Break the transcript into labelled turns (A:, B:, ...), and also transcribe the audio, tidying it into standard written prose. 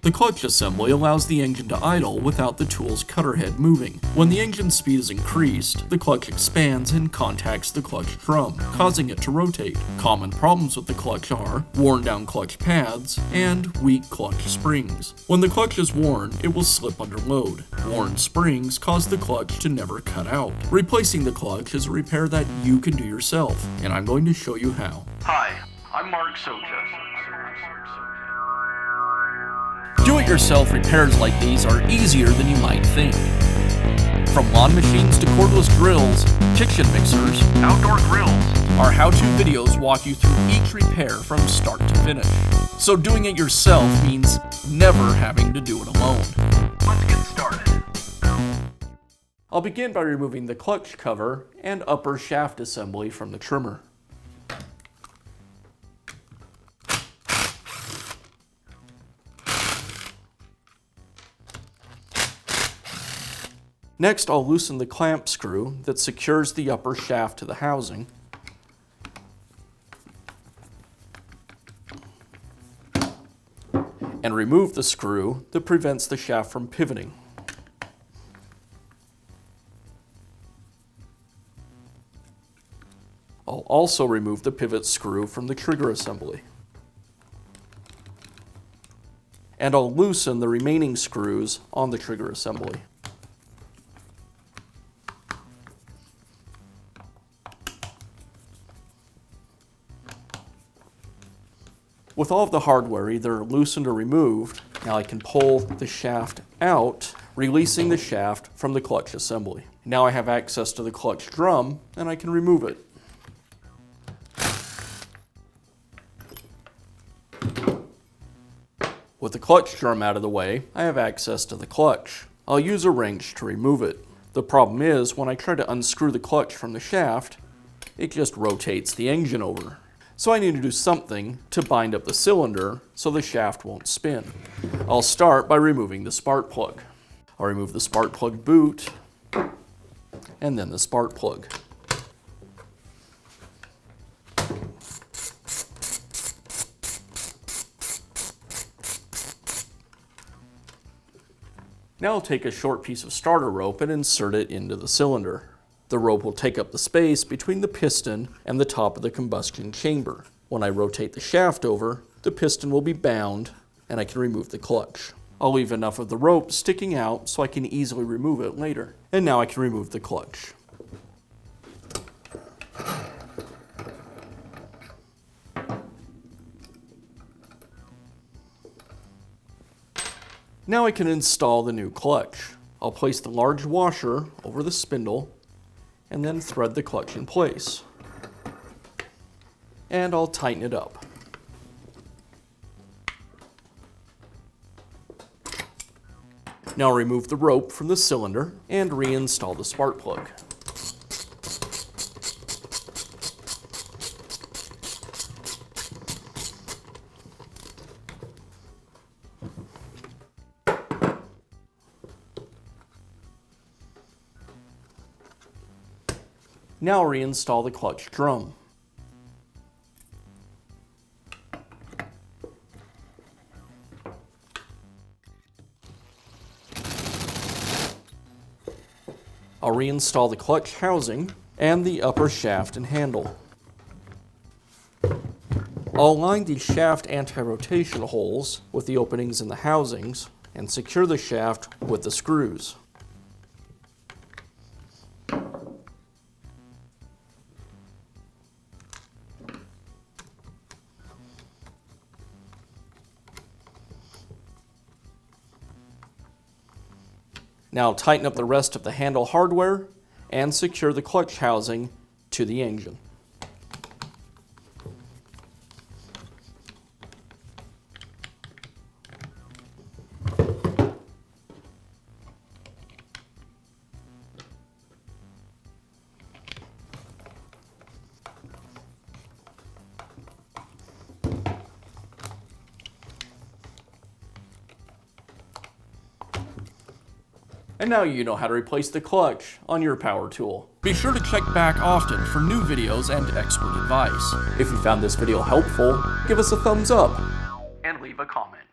A: The clutch assembly allows the engine to idle without the tool's cutter head moving. When the engine speed is increased, the clutch expands and contacts the clutch drum, causing it to rotate. Common problems with the clutch are worn down clutch pads and weak clutch springs. When the clutch is worn, it will slip under load. Worn springs cause the clutch to never cut out. Replacing the clutch is a repair that you can do yourself, and I'm going to show you how.
B: Hi, I'm Mark Socha.
A: Do-it-yourself repairs like these are easier than you might think. From lawn machines to cordless drills, kitchen mixers,
B: Outdoor grills.
A: our how-to videos walk you through each repair from start to finish. So doing it yourself means never having to do it alone.
B: Let's get started.
A: I'll begin by removing the clutch cover and upper shaft assembly from the trimmer. Next, I'll loosen the clamp screw that secures the upper shaft to the housing. And remove the screw that prevents the shaft from pivoting. I'll also remove the pivot screw from the trigger assembly. And I'll loosen the remaining screws on the trigger assembly. With all of the hardware either loosened or removed, now I can pull the shaft out, releasing the shaft from the clutch assembly. Now I have access to the clutch drum, and I can remove it. With the clutch drum out of the way, I have access to the clutch. I'll use a wrench to remove it. The problem is, when I try to unscrew the clutch from the shaft, it just rotates the engine over. So I need to do something to bind up the cylinder so the shaft won't spin. I'll start by removing the spark plug. I'll remove the spark plug boot and then the spark plug. Now I'll take a short piece of starter rope and insert it into the cylinder. The rope will take up the space between the piston and the top of the combustion chamber. When I rotate the shaft over, the piston will be bound and I can remove the clutch. I'll leave enough of the rope sticking out so I can easily remove it later. And now I can remove the clutch. Now I can install the new clutch. I'll place the large washer over the spindle and then thread the clutch in place. And I'll tighten it up. Now remove the rope from the cylinder and reinstall the spark plug. Now reinstall the clutch drum. I'll reinstall the clutch housing and the upper shaft and handle. I'll align the shaft anti-rotation holes with the openings in the housings and secure the shaft with the screws. Now tighten up the rest of the handle hardware and secure the clutch housing to the engine. And now you know how to replace the clutch on your power tool. Be sure to check back often for new videos and expert advice. If you found this video helpful, give us a thumbs up
B: And leave a comment.